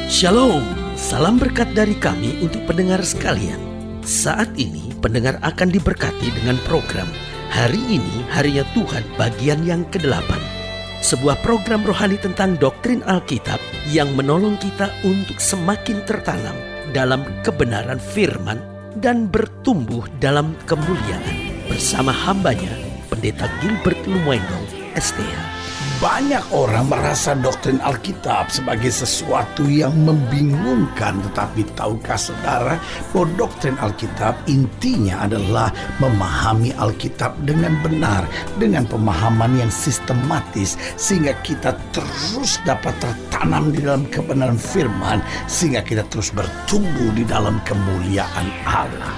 Shalom, salam berkat dari kami untuk pendengar sekalian. Saat ini pendengar akan diberkati dengan program Hari Ini Harinya Tuhan bagian yang ke-8. Sebuah program rohani tentang doktrin Alkitab yang menolong kita untuk semakin tertanam dalam kebenaran firman dan bertumbuh dalam kemuliaan. Bersama hambanya, Pendeta Gilbert Lumendo, STH. Banyak orang merasa doktrin Alkitab sebagai sesuatu yang membingungkan. Tetapi tahukah saudara bahwa doktrin Alkitab intinya adalah memahami Alkitab dengan benar, dengan pemahaman yang sistematis, sehingga kita terus dapat tertanam di dalam kebenaran firman, sehingga kita terus bertumbuh di dalam kemuliaan Allah.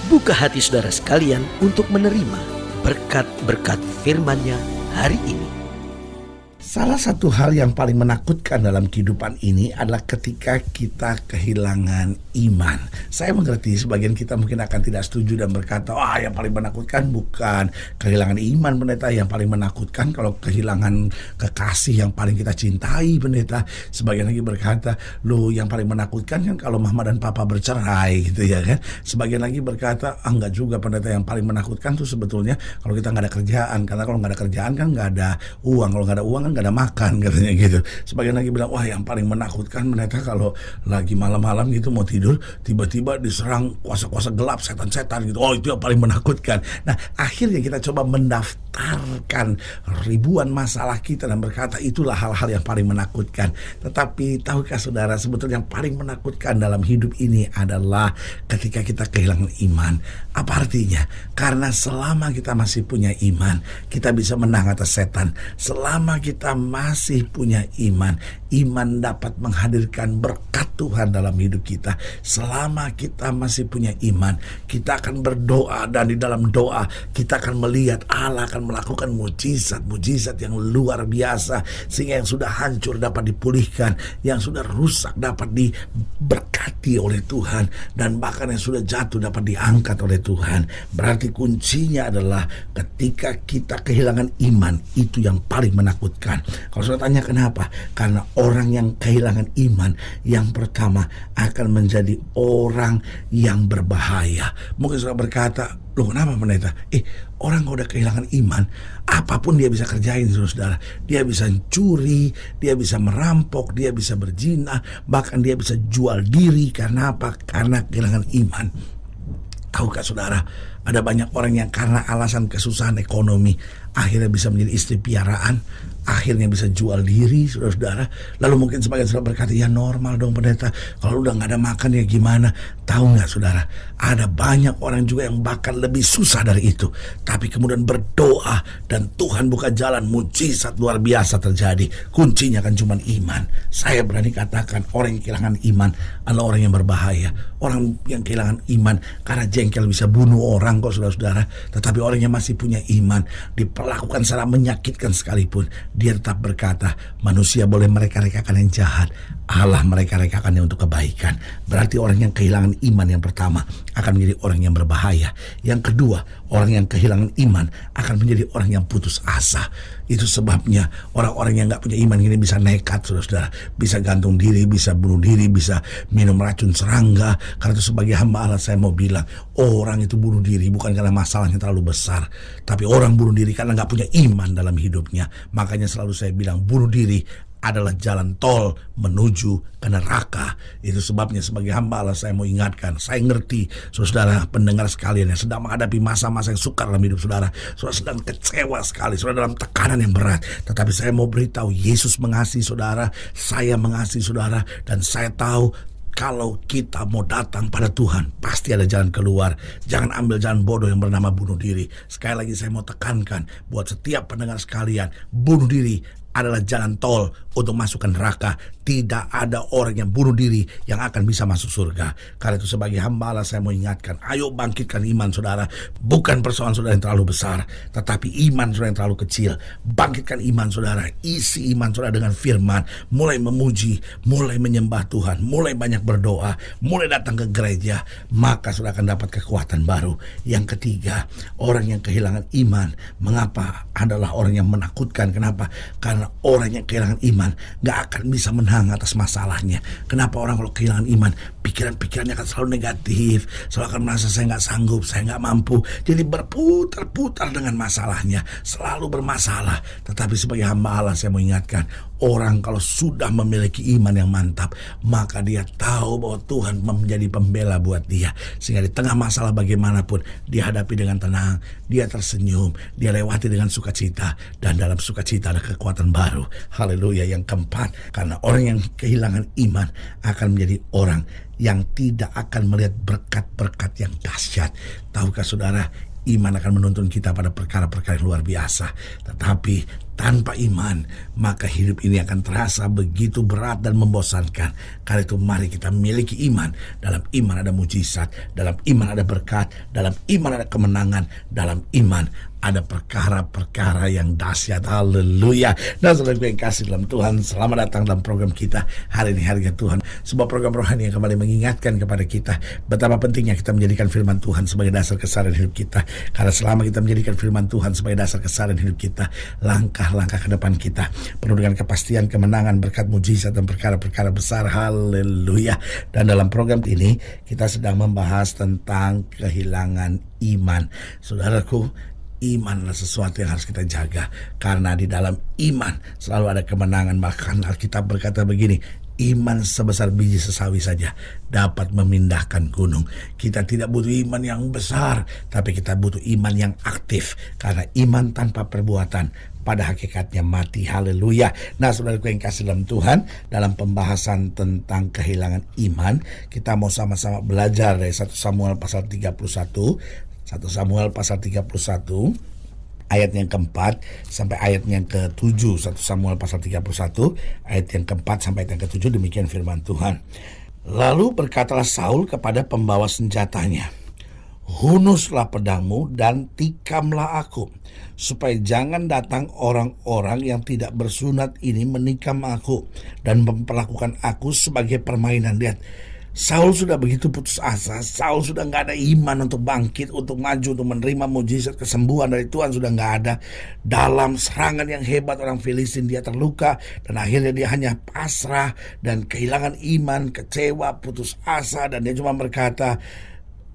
Buka hati saudara sekalian untuk menerima berkat-berkat firman-Nya hari ini. Salah satu hal yang paling menakutkan dalam kehidupan ini adalah ketika kita kehilangan iman. Saya mengerti sebagian kita mungkin akan tidak setuju dan berkata, yang paling menakutkan bukan kehilangan iman, pendeta. Yang paling menakutkan kalau kehilangan kekasih yang paling kita cintai, pendeta. Sebagian lagi berkata, yang paling menakutkan kan kalau mama dan papa bercerai gitu ya kan. Sebagian lagi berkata, enggak juga pendeta, yang paling menakutkan tuh sebetulnya kalau kita nggak ada kerjaan. Karena kalau nggak ada kerjaan kan nggak ada uang. Kalau nggak ada uang kan nggak ada makan, katanya gitu. Sebagian lagi bilang, yang paling menakutkan pendeta kalau lagi malam-malam gitu mau tidur, tiba-tiba diserang kuasa-kuasa gelap, setan-setan gitu. Itu yang paling menakutkan. Nah, akhirnya kita coba mendaftarkan ribuan masalah kita dan berkata itulah hal-hal yang paling menakutkan. Tetapi tahukah saudara, sebetulnya yang paling menakutkan dalam hidup ini adalah ketika kita kehilangan iman. Apa artinya? Karena selama kita masih punya iman, kita bisa menang atas setan. Selama kita masih punya iman, iman dapat menghadirkan berkat Tuhan dalam hidup kita. Selama kita masih punya iman, kita akan berdoa, dan di dalam doa kita akan melihat Allah akan melakukan mujizat-mujizat yang luar biasa, sehingga yang sudah hancur dapat dipulihkan, yang sudah rusak dapat diberkati oleh Tuhan, dan bahkan yang sudah jatuh dapat diangkat oleh Tuhan. Berarti kuncinya adalah ketika kita kehilangan iman, itu yang paling menakutkan. Kalau saya tanya kenapa? Karena orang yang kehilangan iman, yang pertama akan menjadi orang yang berbahaya. Mungkin saudara berkata, kenapa pendeta? Orang kalau udah kehilangan iman, apapun dia bisa kerjain, saudara. Dia bisa curi, dia bisa merampok, dia bisa berzina, bahkan dia bisa jual diri. Karena apa? Karena kehilangan iman. Tahukah saudara, ada banyak orang yang karena alasan kesusahan ekonomi akhirnya bisa menjadi istri piaraan, akhirnya bisa jual diri, saudara-saudara. Lalu mungkin sebagian saudara berkata, ya normal dong pendeta, kalau udah gak ada makan ya gimana? Tahu gak saudara, ada banyak orang juga yang bahkan lebih susah dari itu, tapi kemudian berdoa dan Tuhan buka jalan, mujizat luar biasa terjadi. Kuncinya kan cuma iman. Saya berani katakan orang yang kehilangan iman adalah orang yang berbahaya. Orang yang kehilangan iman karena jengkel bisa bunuh orang kok, saudara-saudara. Tetapi orang yang masih punya iman, diperlakukan secara menyakitkan sekalipun, dia tetap berkata, manusia boleh mereka-rekakan yang jahat, Allah mereka-rekakannya untuk kebaikan. Berarti orang yang kehilangan iman yang pertama akan menjadi orang yang berbahaya. Yang kedua, orang yang kehilangan iman akan menjadi orang yang putus asa. Itu sebabnya orang-orang yang gak punya iman ini bisa nekat, saudara-saudara. Bisa gantung diri, bisa bunuh diri, bisa minum racun serangga. Karena itu sebagai hamba Allah saya mau bilang, orang itu bunuh diri bukan karena masalahnya terlalu besar, tapi orang bunuh diri karena gak punya iman dalam hidupnya. Makanya selalu saya bilang, bunuh diri adalah jalan tol menuju ke neraka. Itu sebabnya sebagai hamba Allah saya mau ingatkan, saya ngerti saudara pendengar sekalian yang sedang menghadapi masa-masa yang sukar dalam hidup saudara. Saudara sedang kecewa sekali, saudara dalam tekanan yang berat. Tetapi saya mau beritahu, Yesus mengasihi saudara, saya mengasihi saudara, dan saya tahu kalau kita mau datang pada Tuhan, pasti ada jalan keluar. Jangan ambil jalan bodoh yang bernama bunuh diri. Sekali lagi saya mau tekankan buat setiap pendengar sekalian, bunuh diri adalah jalan tol untuk masuk ke neraka. Tidak ada orang yang bunuh diri yang akan bisa masuk surga. Karena itu sebagai hamba Allah saya mau ingatkan, ayo bangkitkan iman saudara. Bukan persoalan saudara yang terlalu besar, tetapi iman saudara yang terlalu kecil. Bangkitkan iman saudara, isi iman saudara dengan firman. Mulai memuji, mulai menyembah Tuhan, mulai banyak berdoa, mulai datang ke gereja, maka saudara akan dapat kekuatan baru. Yang ketiga, orang yang kehilangan iman, mengapa adalah orang yang menakutkan? Kenapa? Karena orang yang kehilangan iman iman gak akan bisa menang atas masalahnya. Kenapa orang kalau kehilangan iman, pikiran-pikirannya akan selalu negatif, selalu akan merasa saya gak sanggup, saya gak mampu. Jadi berputar-putar dengan masalahnya, selalu bermasalah. Tetapi sebagai hamba Allah saya mau ingatkan, orang kalau sudah memiliki iman yang mantap, maka dia tahu bahwa Tuhan menjadi pembela buat dia. Sehingga di tengah masalah bagaimanapun, dia hadapi dengan tenang, dia tersenyum, dia lewati dengan sukacita, dan dalam sukacita ada kekuatan baru. Haleluya. Yang keempat, karena orang yang kehilangan iman akan menjadi orang yang tidak akan melihat berkat-berkat yang dahsyat. Tahukah saudara, iman akan menuntun kita pada perkara-perkara yang luar biasa. Tetapi tanpa iman, maka hidup ini akan terasa begitu berat dan membosankan. Karena itu mari kita miliki iman. Dalam iman ada mujizat, dalam iman ada berkat, dalam iman ada kemenangan, dalam iman ada perkara-perkara yang dahsyat. Haleluya. Dan saudara yang kasih dalam Tuhan, selamat datang dalam program kita hari ini, Harinya Tuhan. Sebuah program rohani yang kembali mengingatkan kepada kita betapa pentingnya kita menjadikan firman Tuhan sebagai dasar keseharian hidup kita. Karena selama kita menjadikan firman Tuhan sebagai dasar keseharian hidup kita, langkah-langkah ke depan kita penuh dengan kepastian, kemenangan, berkat, mujizat, dan perkara-perkara besar. Haleluya. Dan dalam program ini kita sedang membahas tentang kehilangan iman. Saudaraku, iman adalah sesuatu yang harus kita jaga, karena di dalam iman selalu ada kemenangan. Bahkan Alkitab berkata begini, iman sebesar biji sesawi saja dapat memindahkan gunung. Kita tidak butuh iman yang besar, tapi kita butuh iman yang aktif, karena iman tanpa perbuatan pada hakikatnya mati. Haleluya. Nah, saudaraku yang kasih dalam Tuhan, dalam pembahasan tentang kehilangan iman, kita mau sama-sama belajar dari 1 Samuel pasal 31. 1 Samuel pasal 31 ayat yang keempat sampai ayat yang ke-7. 1 Samuel pasal 31 ayat yang keempat sampai ayat yang ke-7. Demikian firman Tuhan. Lalu berkatalah Saul kepada pembawa senjatanya, hunuslah pedangmu dan tikamlah aku, supaya jangan datang orang-orang yang tidak bersunat ini menikam aku dan memperlakukan aku sebagai permainan. Lihat, Saul sudah begitu putus asa. Saul sudah gak ada iman untuk bangkit, untuk maju, untuk menerima mujizat kesembuhan dari Tuhan. Sudah gak ada. Dalam serangan yang hebat orang Filistin, dia terluka, dan akhirnya dia hanya pasrah dan kehilangan iman, kecewa, putus asa. Dan dia cuma berkata,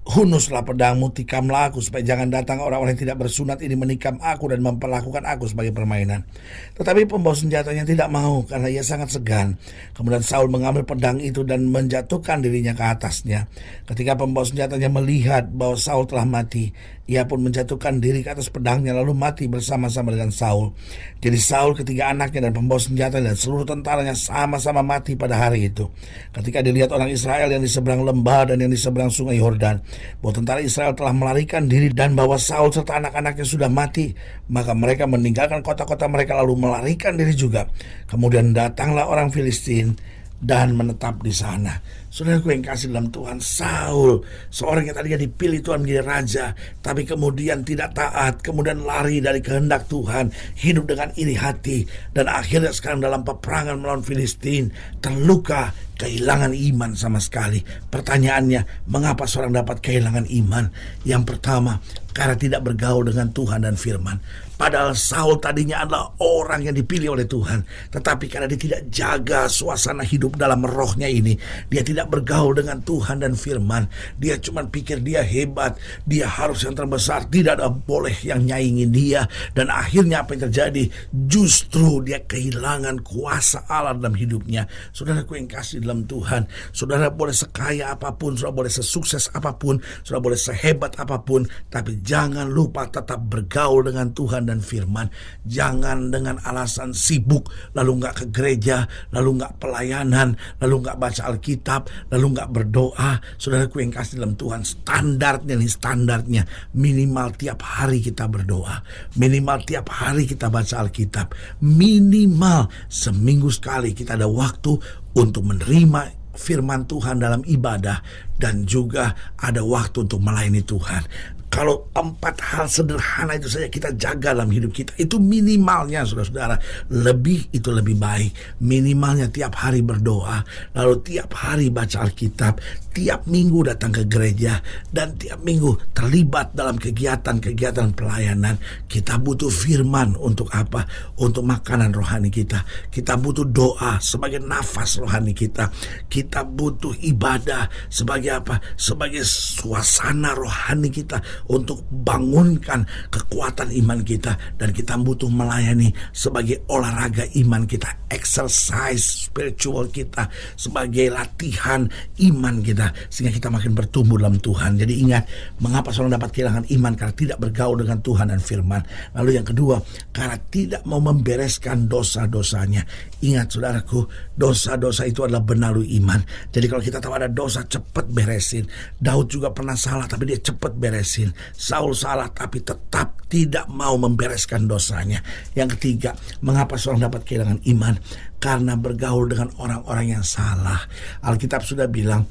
hunuslah pedangmu, tikamlah aku, supaya jangan datang orang-orang yang tidak bersunat ini menikam aku dan memperlakukan aku sebagai permainan. Tetapi pembawa senjatanya tidak mau, karena ia sangat segan. Kemudian Saul mengambil pedang itu dan menjatuhkan dirinya ke atasnya. Ketika pembawa senjatanya melihat bahwa Saul telah mati, ia pun menjatuhkan diri ke atas pedangnya lalu mati bersama-sama dengan Saul. Jadi Saul, ketiga anaknya, dan pembawa senjata dan seluruh tentaranya sama-sama mati pada hari itu. Ketika dilihat orang Israel yang di seberang lembah dan yang di seberang sungai Yordan bahwa tentara Israel telah melarikan diri dan bahwa Saul serta anak-anaknya sudah mati, maka mereka meninggalkan kota-kota mereka lalu melarikan diri juga. Kemudian datanglah orang Filistin dan menetap di sana. Saudaraku yang kasih dalam Tuhan, Saul, seorang yang tadinya dipilih Tuhan menjadi raja, tapi kemudian tidak taat, kemudian lari dari kehendak Tuhan, hidup dengan iri hati, dan akhirnya sekarang dalam peperangan melawan Filistin, terluka, kehilangan iman sama sekali. Pertanyaannya, mengapa seorang dapat kehilangan iman? Yang pertama, karena tidak bergaul dengan Tuhan dan firman. Padahal Saul tadinya adalah orang yang dipilih oleh Tuhan, tetapi karena dia tidak jaga suasana hidup dalam rohnya ini, dia tidak bergaul dengan Tuhan dan firman. Dia cuma pikir dia hebat, dia harus yang terbesar, tidak ada boleh yang nyaingi dia. Dan akhirnya apa yang terjadi? Justru dia kehilangan kuasa Allah dalam hidupnya. Saudaraku yang kasih dalam Tuhan, saudara boleh sekaya apapun, saudara boleh sesukses apapun, saudara boleh sehebat apapun, tapi jangan lupa tetap bergaul dengan Tuhan dan firman. Jangan dengan alasan sibuk lalu nggak ke gereja, lalu nggak pelayanan, lalu nggak baca Alkitab, lalu nggak berdoa. Saudaraku yang kasih dalam Tuhan, standarnya minimal tiap hari kita berdoa, minimal tiap hari kita baca Alkitab, minimal seminggu sekali kita ada waktu untuk menerima firman Tuhan dalam ibadah, dan juga ada waktu untuk melayani Tuhan. Kalau 4 hal sederhana itu saja kita jaga dalam hidup kita, itu minimalnya saudara-saudara. Lebih itu lebih baik. Minimalnya tiap hari berdoa, lalu tiap hari baca Alkitab, tiap minggu datang ke gereja, dan tiap minggu terlibat dalam kegiatan-kegiatan pelayanan. Kita butuh firman untuk apa? Untuk makanan rohani kita. Kita butuh doa sebagai nafas rohani kita. Kita butuh ibadah sebagai apa? Sebagai suasana rohani kita, untuk bangunkan kekuatan iman kita. Dan kita butuh melayani sebagai olahraga iman kita, exercise spiritual kita, sebagai latihan iman kita, sehingga kita makin bertumbuh dalam Tuhan. Jadi ingat, mengapa seorang dapat kehilangan iman? Karena tidak bergaul dengan Tuhan dan firman. Lalu yang kedua, karena tidak mau membereskan dosa-dosanya. Ingat saudaraku, dosa-dosa itu adalah benalu iman. Jadi kalau kita tahu ada dosa, cepat beresin. Daud juga pernah salah, tapi dia cepat beresin. Saul salah, tapi tetap tidak mau membereskan dosanya. Yang ketiga, mengapa seorang dapat kehilangan iman? Karena bergaul dengan orang-orang yang salah. Alkitab sudah bilang,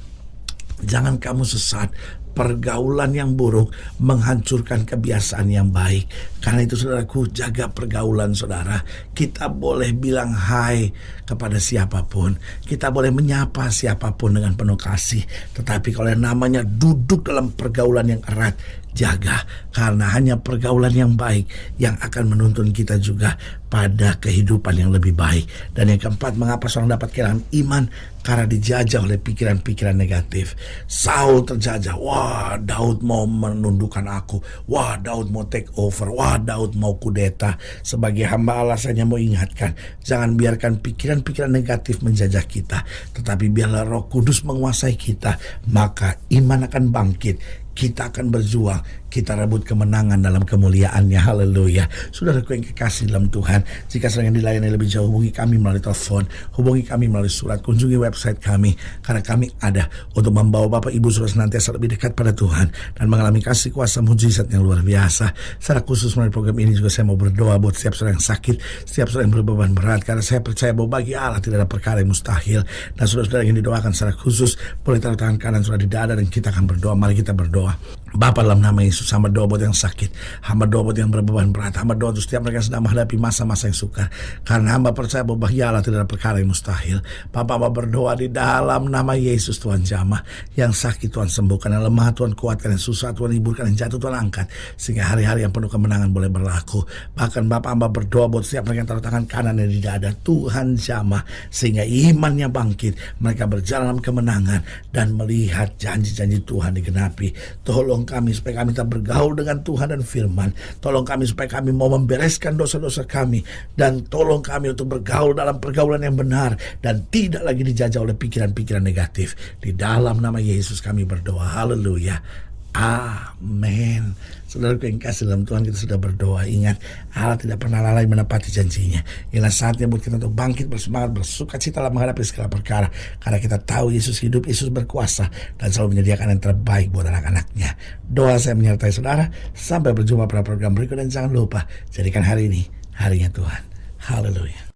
jangan kamu sesat. Pergaulan yang buruk menghancurkan kebiasaan yang baik. Karena itu saudaraku, jaga pergaulan saudara. Kita boleh bilang hai kepada siapapun, kita boleh menyapa siapapun dengan penuh kasih. Tetapi kalau yang namanya duduk dalam pergaulan yang erat, jaga. Karena hanya pergaulan yang baik yang akan menuntun kita juga pada kehidupan yang lebih baik. Dan yang keempat, mengapa seorang dapat kehilangan iman? Karena dijajah oleh pikiran-pikiran negatif. Saul terjajah. Wah, Daud mau menundukkan aku. Wah, Daud mau take over. Wah, Daud mau kudeta. Sebagai hamba Allah, saya mau ingatkan, jangan biarkan pikiran-pikiran negatif menjajah kita, tetapi biarlah Roh Kudus menguasai kita. Maka iman akan bangkit. Kita akan berjuang, kita rebut kemenangan dalam kemuliaannya. Haleluya. Saudaraku yang kekasih dalam Tuhan, jika sedang dilayani lebih jauh, hubungi kami melalui telepon, hubungi kami melalui surat, kunjungi website kami, karena kami ada untuk membawa Bapak Ibu Saudara senantiasa lebih dekat pada Tuhan dan mengalami kasih kuasa mujizat yang luar biasa. Secara khusus melalui program ini juga saya mau berdoa buat setiap saudara yang sakit, setiap saudara yang berbeban berat, karena saya percaya bahwa bagi Allah tidak ada perkara yang mustahil. Dan saudara-saudara yang didoakan secara khusus, boleh taruh tangan kanan saudara di dada dan kita akan berdoa. Mari kita berdoa. Bapa, dalam nama Yesus, hamba doa buat yang sakit, hamba doa buat yang berbeban berat, hamba doa untuk setiap mereka yang sedang menghadapi masa-masa yang sukar, karena hamba percaya bahwa bagi Allah tidak ada perkara yang mustahil. Bapa, hamba berdoa di dalam nama Yesus, Tuhan jamah, yang sakit Tuhan sembuhkan, yang lemah Tuhan kuatkan, yang susah Tuhan hiburkan, yang jatuh Tuhan angkat, sehingga hari-hari yang penuh kemenangan boleh berlaku. Bahkan Bapa, hamba berdoa buat setiap mereka yang taruh tangan kanan dan di dada, Tuhan jamah, sehingga imannya bangkit, mereka berjalan dalam kemenangan dan melihat janji-janji Tuhan digenapi. Tolong kami supaya kami tak bergaul dengan Tuhan dan firman. Tolong kami supaya kami mau membereskan dosa-dosa kami, dan tolong kami untuk bergaul dalam pergaulan yang benar dan tidak lagi dijajah oleh pikiran-pikiran negatif. Di dalam nama Yesus kami berdoa. Haleluya. Amin. Saudaraku yang kasih dalam Tuhan, kita sudah berdoa. Ingat, Allah tidak pernah lalai menepati janjinya. Inilah saatnya buat kita untuk bangkit, bersemangat, bersuka cita dalam menghadapi segala perkara. Karena kita tahu Yesus hidup, Yesus berkuasa, dan selalu menyediakan yang terbaik buat anak-anaknya. Doa saya menyertai saudara. Sampai berjumpa pada program berikut, dan jangan lupa, jadikan hari ini harinya Tuhan. Haleluya.